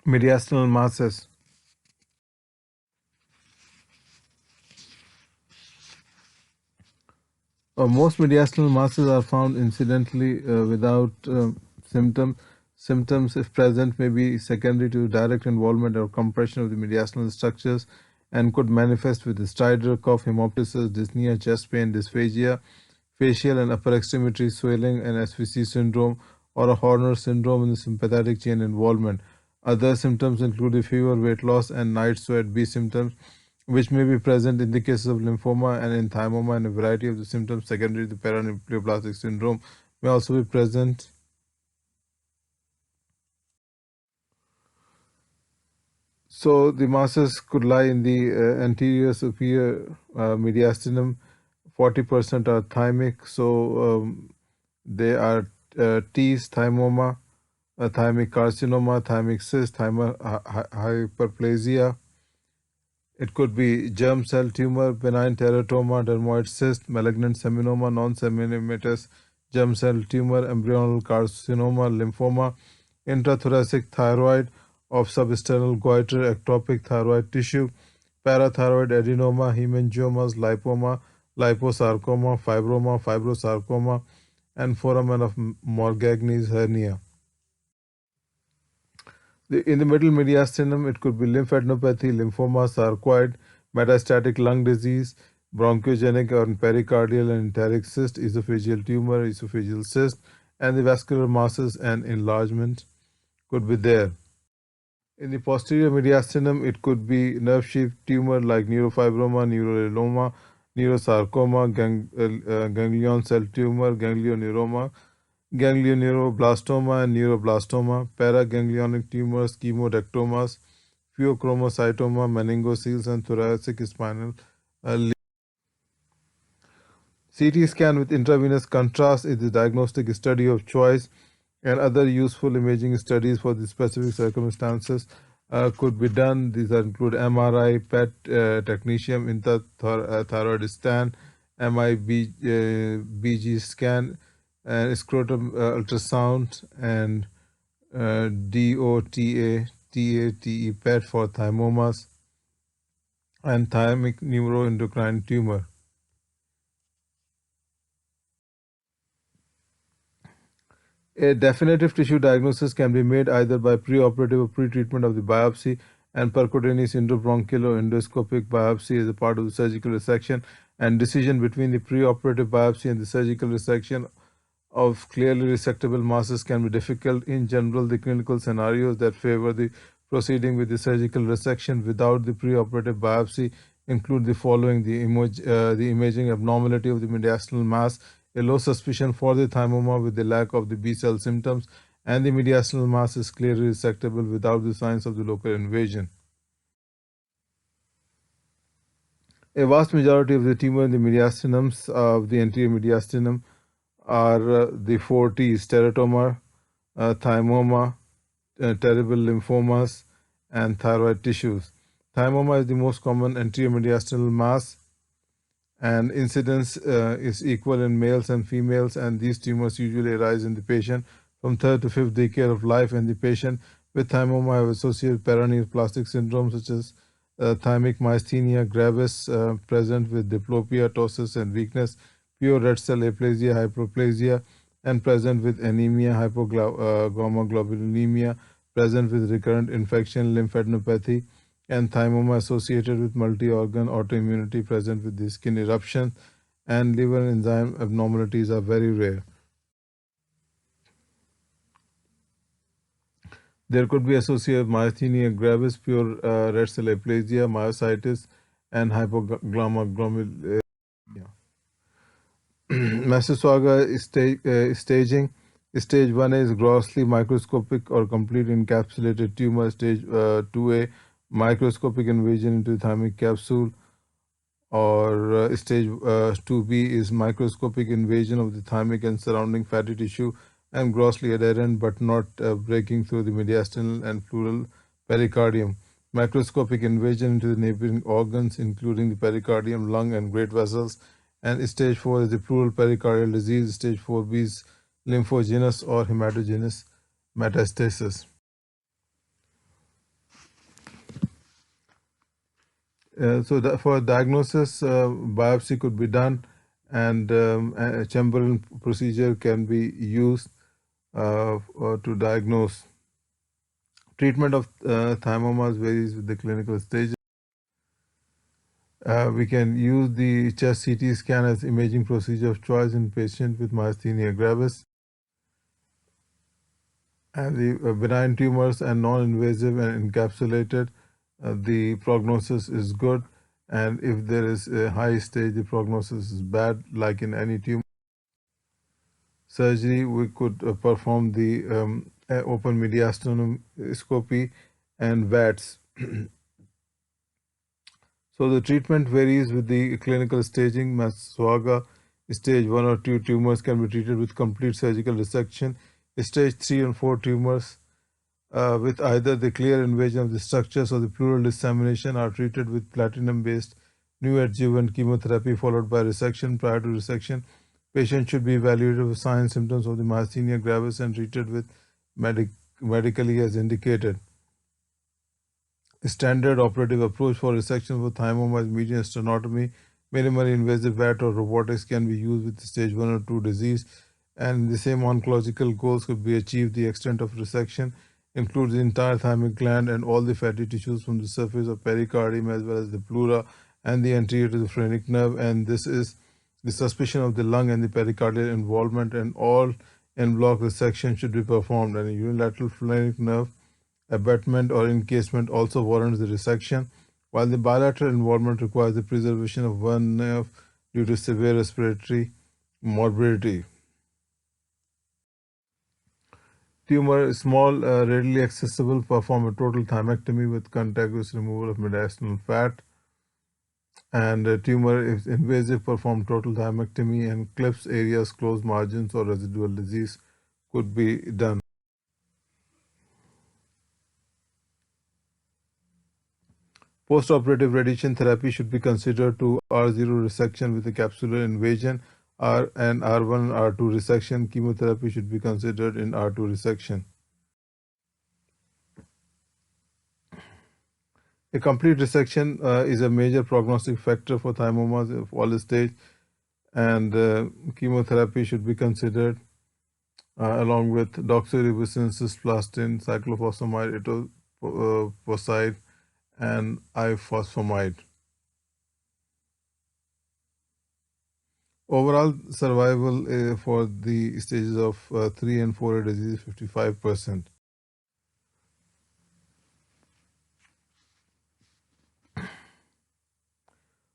Mediastinal masses. Most mediastinal masses are found incidentally without symptoms. Symptoms, if present, may be secondary to direct involvement or compression of the mediastinal structures and could manifest with stridor, cough, hemoptysis, dyspnea, chest pain, dysphagia, facial and upper extremity swelling, and SVC syndrome, or a Horner syndrome in the sympathetic chain involvement. Other symptoms include fever, weight loss, and night sweat. B symptoms, which may be present in the cases of lymphoma and in thymoma, and a variety of the symptoms secondary to paraneoplastic syndrome may also be present. So the masses could lie in the anterior superior mediastinum. 40% are thymic, so they are T's, thymoma, thymic carcinoma, thymic cyst, hyperplasia. It could be germ cell tumor, benign teratoma, dermoid cyst, malignant seminoma, non-seminaceous germ cell tumor, embryonal carcinoma, lymphoma, intrathoracic thyroid of substernal goiter, ectopic thyroid tissue, parathyroid adenoma, hemangiomas, lipoma, liposarcoma, fibroma, fibrosarcoma, and foramen of Morgagni's hernia. In the middle mediastinum, it could be lymphadenopathy, lymphoma, sarcoid, metastatic lung disease, bronchogenic or pericardial and enteric cyst, esophageal tumor, esophageal cyst, and the vascular masses and enlargement could be there. In the posterior mediastinum, it could be nerve sheath tumor like neurofibroma, neuroleloma, neurosarcoma, ganglion cell tumor, ganglioneuroma, ganglioneuroblastoma and neuroblastoma, paraganglionic tumors, chemodectomas, pheochromocytoma, meningoceles, and thoracic spinal CT scan with intravenous contrast is the diagnostic study of choice, and other useful imaging studies for the specific circumstances could be done. These include MRI, PET, technetium, intrathyroid scan, MIBG scan, and scrotum ultrasound, and DOTA, TATE PET for thymomas and thymic neuroendocrine tumor. A definitive tissue diagnosis can be made either by preoperative or pre-treatment of the biopsy, and percutaneous endobronchial or endoscopic biopsy as a part of the surgical resection, and decision between the preoperative biopsy and the surgical resection of clearly resectable masses can be difficult. In general, the clinical scenarios that favor the proceeding with the surgical resection without the preoperative biopsy include the following: the imaging abnormality of the mediastinal mass, a low suspicion for the thymoma with the lack of the B cell symptoms, and the mediastinal mass is clearly resectable without the signs of the local invasion. A vast majority of the tumor in the mediastinums of the anterior mediastinum are the 4 T's: teratoma, thymoma, terrible lymphomas, and thyroid tissues. Thymoma is the most common anterior mediastinal mass, and incidence is equal in males and females, and these tumors usually arise in the patient from third to fifth decade of life, and the patient with thymoma have associated paraneoplastic syndrome such as thymic myasthenia gravis, present with diplopia, ptosis, and weakness, pure red cell aplasia, hyperplasia, and present with anemia, hypogammaglobulinemia, present with recurrent infection, lymphadenopathy, and thymoma associated with multi-organ autoimmunity, present with the skin eruption, and liver enzyme abnormalities are very rare. There could be associated myasthenia gravis, pure red cell aplasia, myositis, and hypogammaglobulinemia. Masaoka staging. Stage 1A is grossly microscopic or complete encapsulated tumor. Stage 2A, microscopic invasion into the thymic capsule, or stage 2B is microscopic invasion of the thymic and surrounding fatty tissue and grossly adherent but not breaking through the mediastinal and pleural pericardium. Microscopic invasion into the neighboring organs, including the pericardium, lung, and great vessels. And stage 4 is the pleural pericardial disease. Stage 4B is lymphogenous or hematogenous metastasis. For diagnosis, biopsy could be done, and a Chamberlain procedure can be used to diagnose. Treatment of thymomas varies with the clinical stages. We can use the chest CT scan as imaging procedure of choice in patients with myasthenia gravis. And the benign tumors and non-invasive and encapsulated, the prognosis is good. And if there is a high stage, the prognosis is bad, like in any tumor. Surgery, we could perform the open mediastinoscopy and VATS. So the treatment varies with the clinical staging. Masaoka stage 1 or 2 tumors can be treated with complete surgical resection. Stage 3 and 4 tumors with either the clear invasion of the structures or the pleural dissemination are treated with platinum-based neoadjuvant chemotherapy followed by resection. Prior to resection, patient should be evaluated for signs and symptoms of the myasthenia gravis and treated with medically as indicated. The standard operative approach for resection for thymoma is median sternotomy. Minimally invasive VAT or robotics can be used with stage 1 or 2 disease, and the same oncological goals could be achieved. The extent of resection includes the entire thymic gland and all the fatty tissues from the surface of pericardium as well as the pleura and the anterior to the phrenic nerve, and this is the suspicion of the lung and the pericardial involvement, and all en bloc resection should be performed, and a unilateral phrenic nerve abattement or encasement also warrants the resection, while the bilateral involvement requires the preservation of one nerve due to severe respiratory morbidity. Tumor is small, readily accessible, perform a total thymectomy with contiguous removal of mediastinal fat. And tumor, if invasive, perform total thymectomy and clips areas, closed margins, or residual disease could be done. Postoperative radiation therapy should be considered to R0 resection with a capsular invasion, and R1 R2 resection. Chemotherapy should be considered in R2 resection. A complete resection is a major prognostic factor for thymomas of all stage, and chemotherapy should be considered along with doxorubicin, cisplatin, cyclophosphamide, etoposide, and ifosfamide. Overall survival for the stages of 3 and 4 disease is 55%.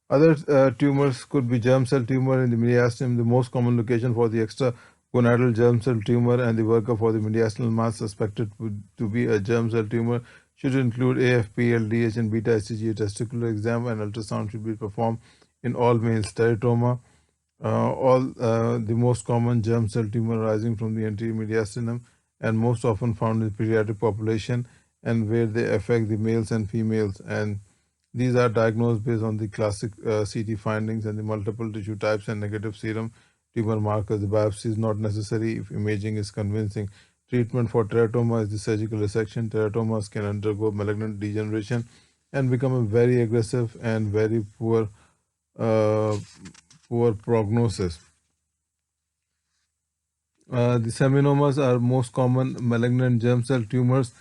Other tumors could be germ cell tumor in the mediastinum, the most common location for the extragonadal germ cell tumor, and the workup for the mediastinal mass suspected to be a germ cell tumor should include AFP, LDH, and beta HCG. Testicular exam and ultrasound should be performed in all males. Teratoma, the most common germ cell tumor arising from the anterior mediastinum and most often found in the pediatric population, and where they affect the males and females, and these are diagnosed based on the classic CT findings and the multiple tissue types and negative serum tumor markers. The biopsy is not necessary if imaging is convincing. Treatment for teratoma is the surgical resection. Teratomas can undergo malignant degeneration and become a very aggressive and very poor prognosis. The seminomas are most common malignant germ cell tumors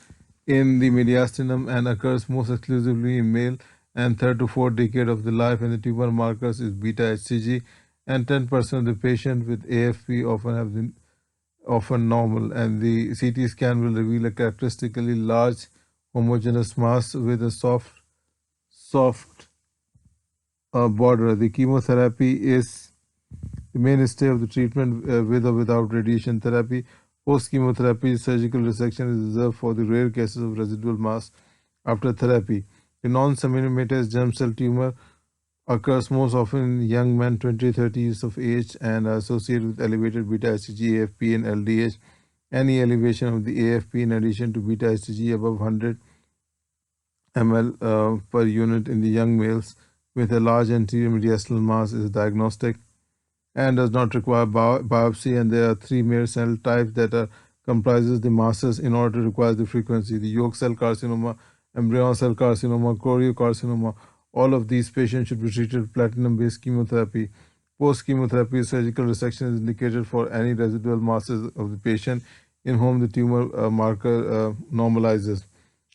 in the mediastinum and occurs most exclusively in male and third to fourth decade of the life, and the tumor markers is beta HCG, and 10% of the patient with AFP often normal, and the CT scan will reveal a characteristically large homogeneous mass with a soft border. The chemotherapy is the mainstay of the treatment with or without radiation therapy. Post-chemotherapy surgical resection is reserved for the rare cases of residual mass after therapy. The non-seminomatous germ cell tumor occurs most often in young men 20-30 years of age and are associated with elevated beta HCG, AFP, and LDH. Any elevation of the AFP in addition to beta HCG above 100 ml per unit in the young males with a large anterior mediastinal mass is diagnostic and does not require biopsy, and there are 3 mere cell types that comprises the masses in order to require the frequency: the yolk cell carcinoma, embryon cell carcinoma, choriocarcinoma, All of these patients should be treated with platinum-based chemotherapy. Post-chemotherapy surgical resection is indicated for any residual masses of the patient in whom the tumor marker normalizes.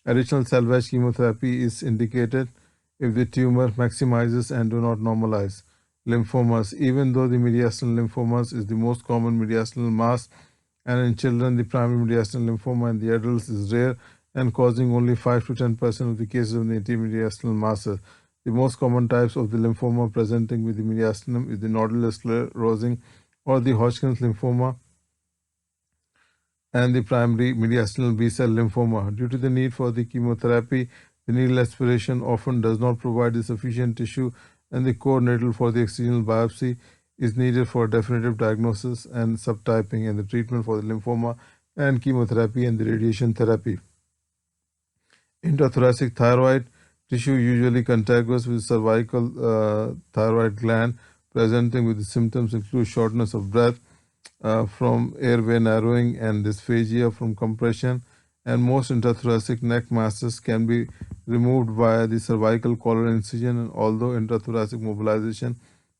Additional salvage chemotherapy is indicated if the tumor maximizes and do not normalize. Lymphomas. Even though the mediastinal lymphomas is the most common mediastinal mass, and in children the primary mediastinal lymphoma in the adults is rare and causing only 5 to 10% of the cases of the intermediastinal masses. The most common types of the lymphoma presenting with the mediastinum is the nodular sclerosing or the Hodgkin's lymphoma and the primary mediastinal B-cell lymphoma. Due to the need for the chemotherapy, the needle aspiration often does not provide the sufficient tissue, and the core needle for the excisional biopsy is needed for definitive diagnosis and subtyping and the treatment for the lymphoma and chemotherapy and the radiation therapy. Intrathoracic thyroid tissue usually contiguous with cervical thyroid gland, presenting with the symptoms include shortness of breath from airway narrowing and dysphagia from compression, and most intrathoracic neck masses can be removed via the cervical collar incision, and although intrathoracic mobilization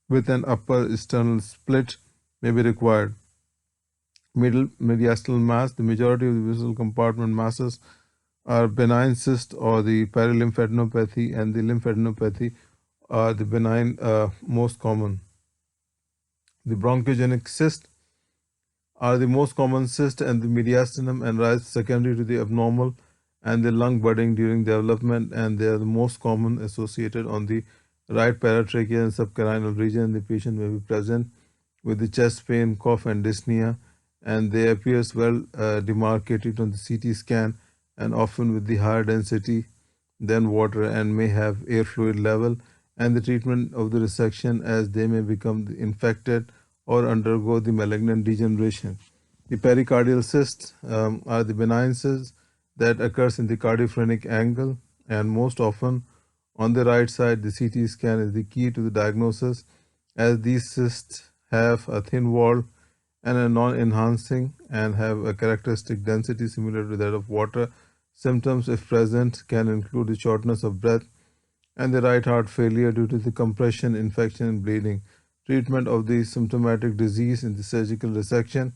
with an upper sternal split may be required. Middle mediastinal mass, the majority of the visual compartment masses are benign cyst or the perilymphadenopathy, and the lymphadenopathy are the benign most common. The bronchogenic cyst are the most common cyst and the mediastinum and rise secondary to the abnormal and the lung budding during development, and they are the most common associated on the right paratracheal and subcarinal region. The patient may be present with the chest pain, cough and dyspnea, and they appears well demarcated on the CT scan and often with the higher density than water and may have air fluid level, and the treatment of the resection as they may become infected or undergo the malignant degeneration. The pericardial cysts are the benign cysts that occurs in the cardiophrenic angle, and most often on the right side. The CT scan is the key to the diagnosis, as these cysts have a thin wall and a non-enhancing and have a characteristic density similar to that of water. Symptoms, if present, can include the shortness of breath and the right heart failure due to the compression, infection, and bleeding. Treatment of the symptomatic disease in the surgical resection.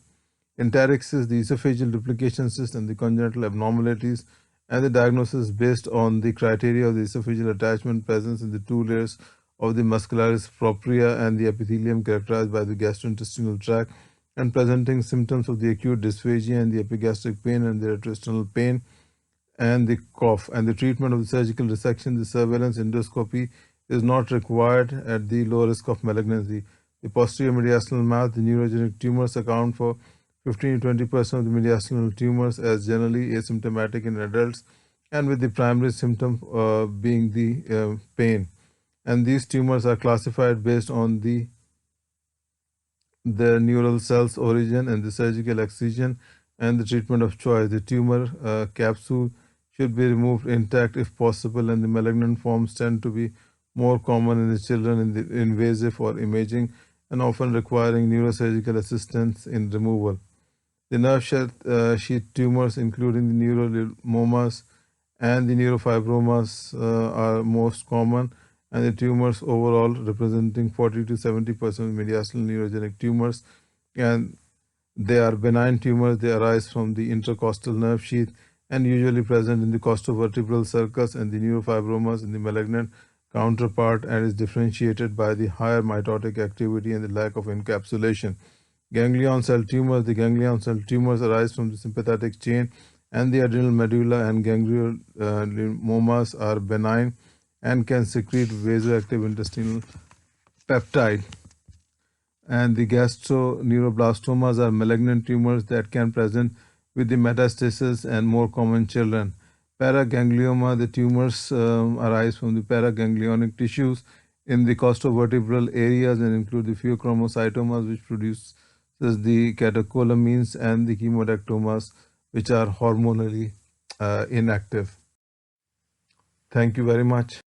Enteric cyst, the esophageal duplication cyst, and the congenital abnormalities, and the diagnosis based on the criteria of the esophageal attachment, presence in the two layers of the muscularis propria and the epithelium characterized by the gastrointestinal tract, and presenting symptoms of the acute dysphagia and the epigastric pain and the retrointestinal pain and the cough. And the treatment of the surgical resection, the surveillance endoscopy is not required at the low risk of malignancy. The posterior mediastinal mass, the neurogenic tumors account for 15 to 20% of the mediastinal tumors, as generally asymptomatic in adults, and with the primary symptom being the pain. And these tumors are classified based on the neural cells origin and the surgical excision and the treatment of choice. The tumor capsule should be removed intact if possible, and the malignant forms tend to be more common in the children in the invasive or imaging and often requiring neurosurgical assistance in removal. The nerve sheath tumors, including the neurolymphomas and the neurofibromas, are most common, and the tumors overall representing 40 to 70% of mediastinal neurogenic tumors, and they are benign tumors. They arise from the intercostal nerve sheath and usually present in the costovertebral sulcus, and the neurofibromas in the malignant counterpart, and is differentiated by the higher mitotic activity and the lack of encapsulation. Ganglion cell tumors. The ganglion cell tumors arise from the sympathetic chain, and the adrenal medulla, and gangliolymphomas are benign and can secrete vasoactive intestinal peptide. And the gastroneuroblastomas are malignant tumors that can present with the metastasis and more common children. Paraganglioma, the tumors arise from the paraganglionic tissues in the costovertebral areas and include the pheochromocytomas, which produces the catecholamines, and the chemodectomas, which are hormonally inactive. Thank you very much.